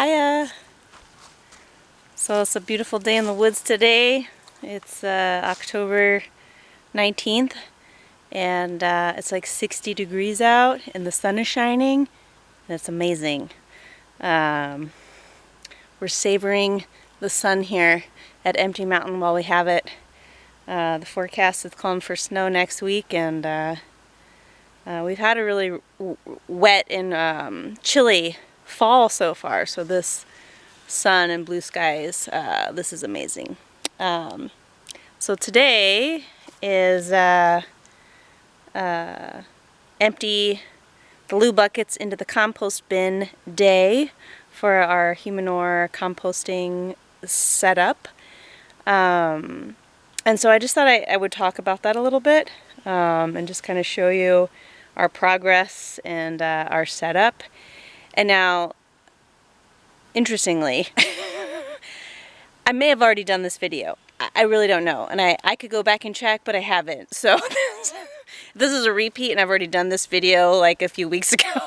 Hiya! So it's a beautiful day in the woods today. It's October 19th and it's like 60 degrees out and the sun is shining and it's amazing. We're savoring the sun here at Empty Mountain while we have it. The forecast is calling for snow next week, and we've had a really wet and chilly fall so far, so this sun and blue skies, this is amazing. So today is empty the loo buckets into the compost bin day for our Humanure composting setup. And so I just thought I would talk about that a little bit and just kind of show you our progress and our setup. And now, interestingly, I may have already done this video. I really don't know. And I could go back and check, but I haven't. So this is a repeat and I've already done this video like a few weeks ago.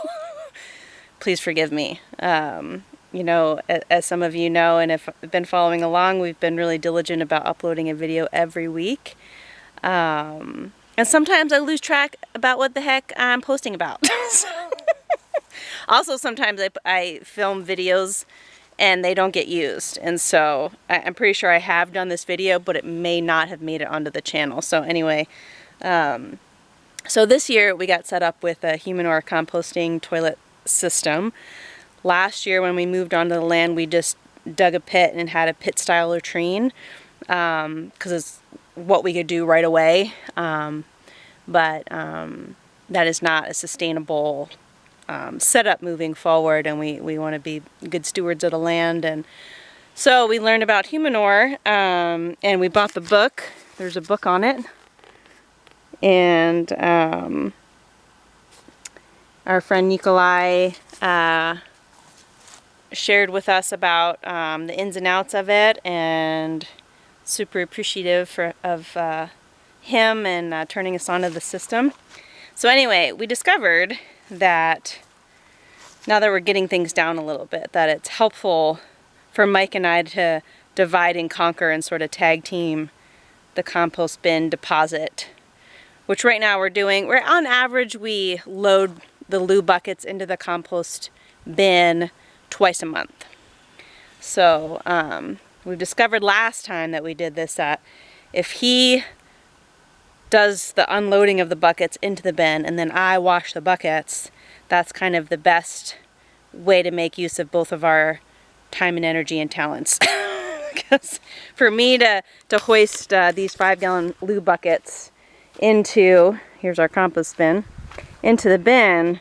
Please forgive me. You know, as some of you know and have been following along, we've been really diligent about uploading a video every week. And sometimes I lose track about what the heck I'm posting about. Also, sometimes I film videos and they don't get used. And so I'm pretty sure I have done this video, but it may not have made it onto the channel. So anyway, so this year we got set up with a Humanure composting toilet system. Last year when we moved onto the land, we just dug a pit and had a pit style latrine because it's what we could do right away. But that is not a sustainable setup moving forward, and we want to be good stewards of the land. And so we learned about Humanure, and we bought the book. There's a book on it. And our friend Nikolai shared with us about the ins and outs of it, and super appreciative of him and turning us onto the system. So anyway, we discovered that now that we're getting things down a little bit, that it's helpful for Mike and I to divide and conquer and sort of tag team the compost bin deposit, which right now we're doing. We're on average, we load the loo buckets into the compost bin twice a month. So we discovered last time that we did this that if he does the unloading of the buckets into the bin and then I wash the buckets, that's kind of the best way to make use of both of our time and energy and talents. Because for me to hoist these 5-gallon loo buckets into, here's our compost bin, into the bin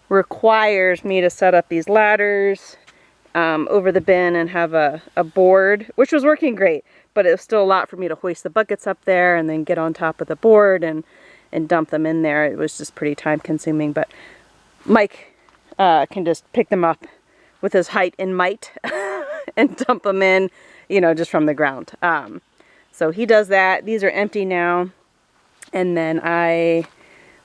requires me to set up these ladders over the bin and have a board, which was working great, but it was still a lot for me to hoist the buckets up there and then get on top of the board and dump them in there. It was just pretty time consuming, but Mike can just pick them up with his height and might and dump them in, you know, just from the ground. So he does that. These are empty now, and then I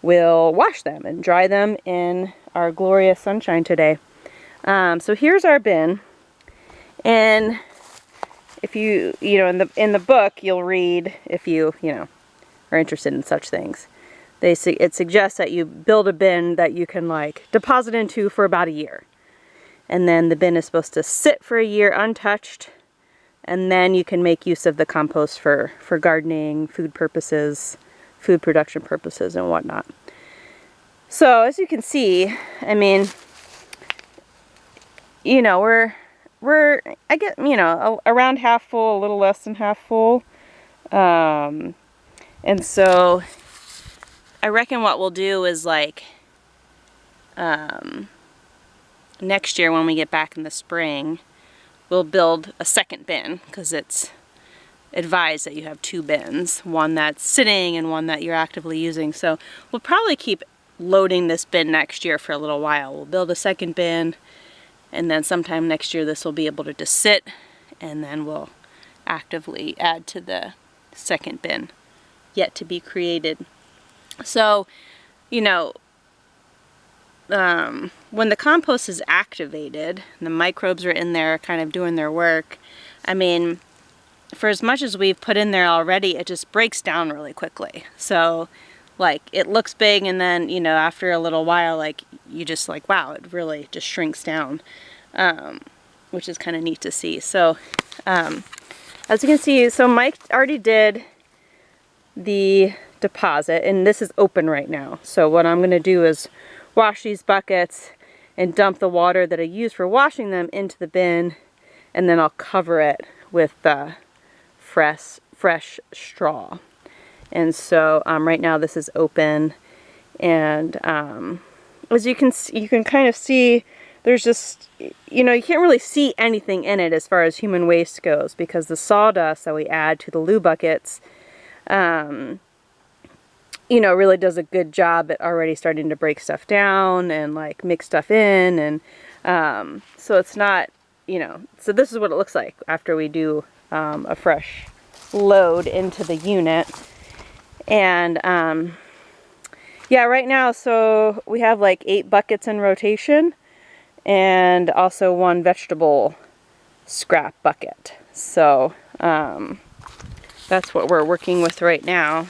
will wash them and dry them in our glorious sunshine today. So here's our bin, and if you know, in the book you'll read, if you are interested in such things, it suggests that you build a bin that you can like deposit into for about a year, and then the bin is supposed to sit for a year untouched, and then you can make use of the compost for gardening, food purposes, food production purposes, and whatnot. So as you can see, I mean, you know, we're I get, you know, around half full, a little less than half full. And so I reckon what we'll do is like next year when we get back in the spring, we'll build a second bin, because it's advised that you have 2 bins, one that's sitting and one that you're actively using. So we'll probably keep loading this bin next year for a little while. We'll build a second bin, and then sometime next year this will be able to just sit, and then we'll actively add to the second bin yet to be created. So, you know, when the compost is activated, the microbes are in there kind of doing their work. I mean, for as much as we've put in there already, it just breaks down really quickly. So like it looks big, and then, you know, after a little while, like you just like, wow, it really just shrinks down, which is kind of neat to see. So as you can see, so Mike already did the deposit, and this is open right now. So what I'm going to do is wash these buckets and dump the water that I use for washing them into the bin, and then I'll cover it with fresh straw. And so right now this is open, and as you can kind of see, there's just, you know, you can't really see anything in it as far as human waste goes, because the sawdust that we add to the loo buckets, you know, really does a good job at already starting to break stuff down and like mix stuff in, and so it's not, you know, so this is what it looks like after we do a fresh load into the unit. And yeah, right now, so we have like 8 buckets in rotation, and also 1 vegetable scrap bucket. So that's what we're working with right now.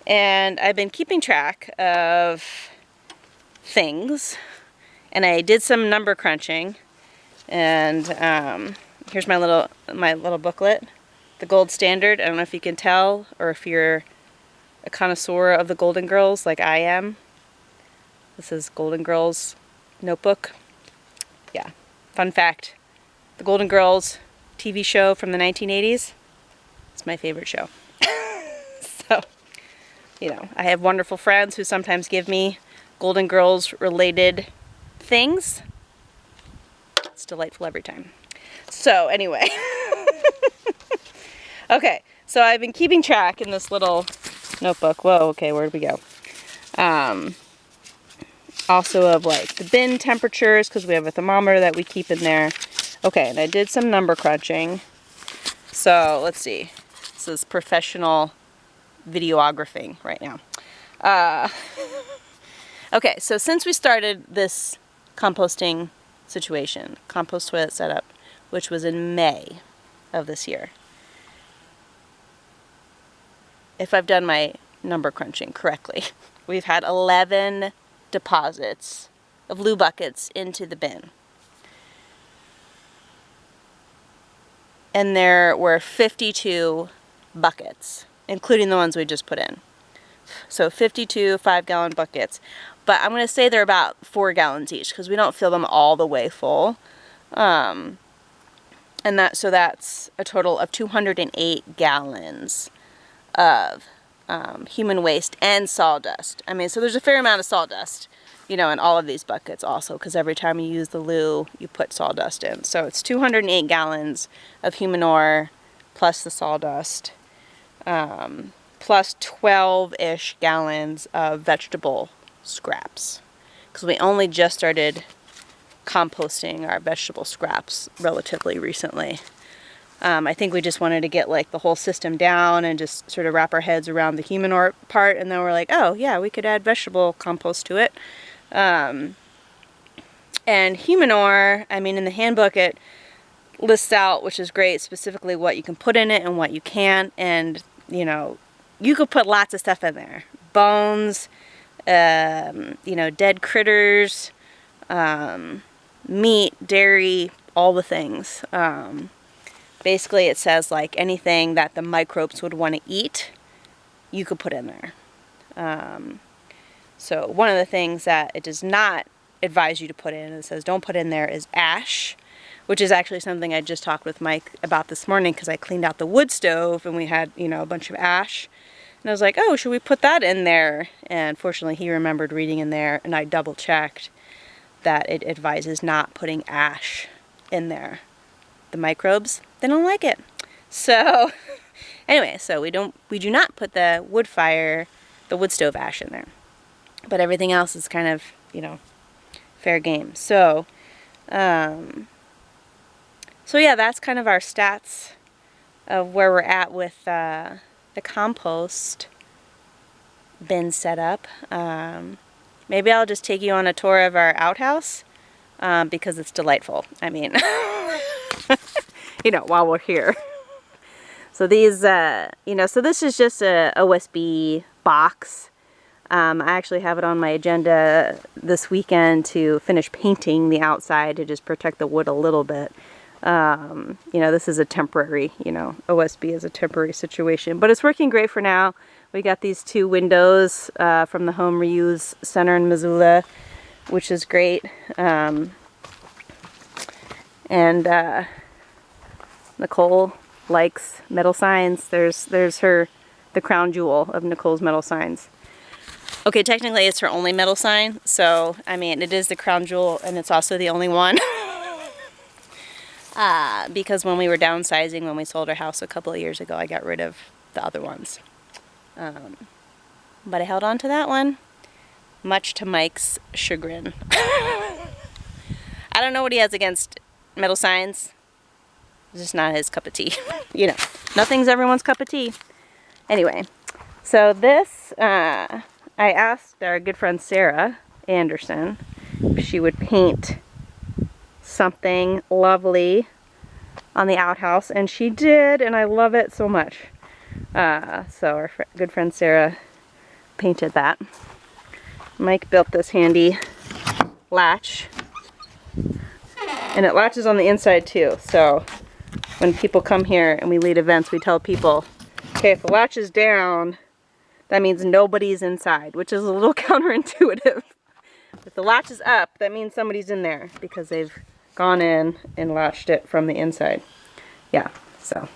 And I've been keeping track of things, and I did some number crunching, and here's my little booklet, the gold standard. I don't know if you can tell, or if you're a connoisseur of the Golden Girls like I am. This is Golden Girls notebook. Yeah, fun fact, the Golden Girls TV show from the 1980s, it's my favorite show. So, you know, I have wonderful friends who sometimes give me Golden Girls related things. It's delightful every time. So anyway, okay, so I've been keeping track in this little notebook. Whoa, okay, where did we go? Also of like the bin temperatures, because we have a thermometer that we keep in there. Okay, and I did some number crunching. So let's see. This is professional videographing right now. Okay, so since we started this composting situation, compost toilet setup, which was in May of this year, if I've done my number crunching correctly, we've had 11 deposits of loo buckets into the bin. And there were 52 buckets, including the ones we just put in. So 52 5-gallon buckets. But I'm going to say they're about 4 gallons each, because we don't fill them all the way full. And so that's a total of 208 gallons of human waste and sawdust. I mean, so there's a fair amount of sawdust, you know, in all of these buckets also, because every time you use the loo, you put sawdust in. So it's 208 gallons of human ore plus the sawdust, plus 12-ish gallons of vegetable scraps, because we only just started composting our vegetable scraps relatively recently. I think we just wanted to get like the whole system down and just sort of wrap our heads around the human ore part, and then we're like, oh yeah, we could add vegetable compost to it. And human ore, I mean, in the handbook it lists out, which is great, specifically what you can put in it and what you can't, and you know, you could put lots of stuff in there. Bones, you know, dead critters, meat, dairy, all the things. Basically it says like anything that the microbes would want to eat, you could put in there. So one of the things that it does not advise you to put in, it says don't put in there, is ash, which is actually something I just talked with Mike about this morning, because I cleaned out the wood stove and we had, you know, a bunch of ash. And I was like, oh, should we put that in there? And fortunately he remembered reading in there, and I double checked that it advises not putting ash in there. The microbes, they don't like it. So anyway, so we do not put the wood stove ash in there. But everything else is kind of, you know, fair game. So so yeah, that's kind of our stats of where we're at with the compost bin setup. maybe I'll just take you on a tour of our outhouse, because it's delightful. I mean, you know, while we're here. So these, you know, so this is just a OSB box. I actually have it on my agenda this weekend to finish painting the outside to just protect the wood a little bit. You know, this is a temporary, you know, OSB is a temporary situation, but it's working great for now. We got these 2 windows from the Home Reuse Center in Missoula, which is great. Nicole likes metal signs. There's the crown jewel of Nicole's metal signs. Okay, technically it's her only metal sign, so I mean it is the crown jewel and it's also the only one. Because when we were downsizing, when we sold our house a couple of years ago, I got rid of the other ones. But I held on to that one, much to Mike's chagrin. I don't know what he has against metal signs. It's just not his cup of tea. You know, nothing's everyone's cup of tea. Anyway, so this, I asked our good friend Sarah Anderson if she would paint something lovely on the outhouse, and she did, and I love it so much. So our good friend Sarah painted that. Mike built this handy latch, and it latches on the inside too, so when people come here and we lead events, we tell people, okay, if the latch is down, that means nobody's inside, which is a little counterintuitive. If the latch is up, that means somebody's in there because they've gone in and latched it from the inside. Yeah, so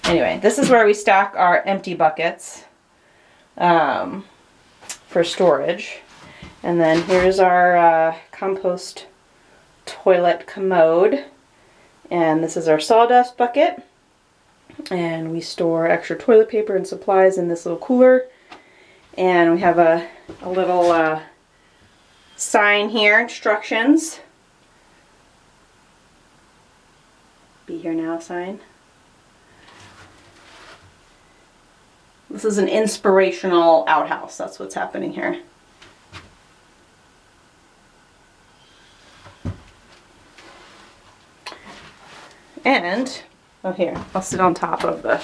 anyway, this is where we stock our empty buckets for storage. And then here's our compost toilet commode. And this is our sawdust bucket. And we store extra toilet paper and supplies in this little cooler. And we have a little sign here, instructions. Be here now sign. This is an inspirational outhouse. That's what's happening here. And, oh here, I'll sit on top of the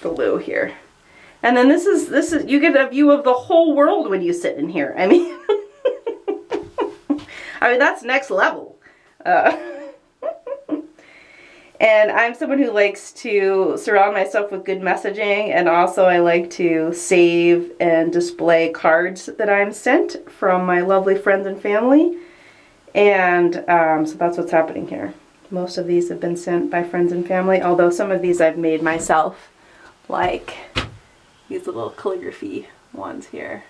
loo here. And then this is, you get a view of the whole world when you sit in here. I mean, that's next level. And I'm someone who likes to surround myself with good messaging, and also I like to save and display cards that I'm sent from my lovely friends and family. And so that's what's happening here. Most of these have been sent by friends and family, although some of these I've made myself, like these little calligraphy ones here.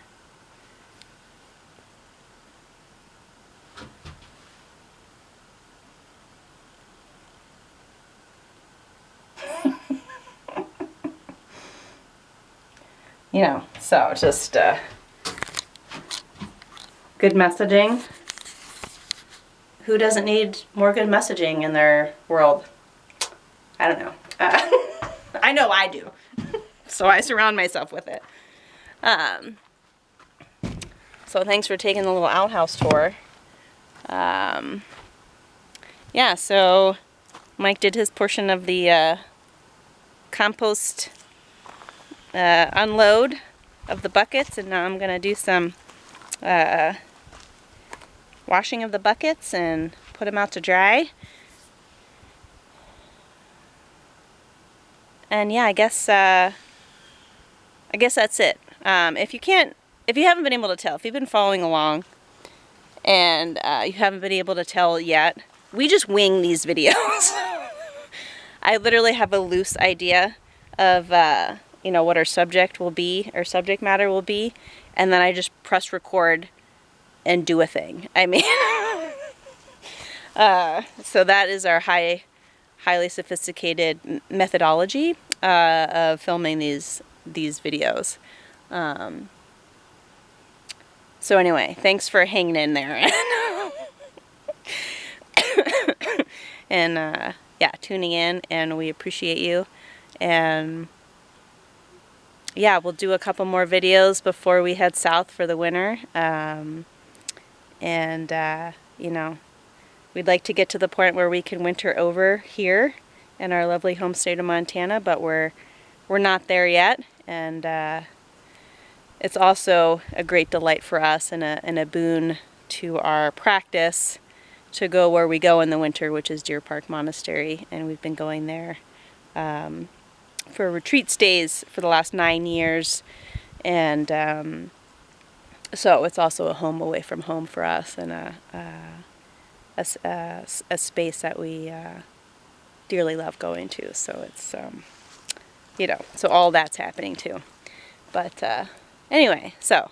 You know, so just good messaging. Who doesn't need more good messaging in their world? I don't know. I know I do. So I surround myself with it. So thanks for taking the little outhouse tour. Yeah, so Mike did his portion of the compost unload of the buckets, and now I'm going to do some washing of the buckets and put them out to dry. And yeah, I guess that's it. If you haven't been able to tell, if you've been following along and you haven't been able to tell yet, we just wing these videos. I literally have a loose idea of you know, what our subject will be, or subject matter will be, and then I just press record and do a thing. I mean, so that is our highly sophisticated methodology of filming these videos. So anyway, thanks for hanging in there. And yeah, tuning in, and we appreciate you. And yeah, we'll do a couple more videos before we head south for the winter. and you know, we'd like to get to the point where we can winter over here in our lovely home state of Montana, but we're not there yet, and it's also a great delight for us and a boon to our practice to go where we go in the winter, which is Deer Park Monastery, and we've been going there for retreat stays for the last 9 years, and so it's also a home away from home for us, and a space that we dearly love going to. So it's you know, so all that's happening too. But anyway, so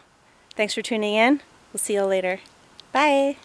thanks for tuning in. We'll see you later. Bye.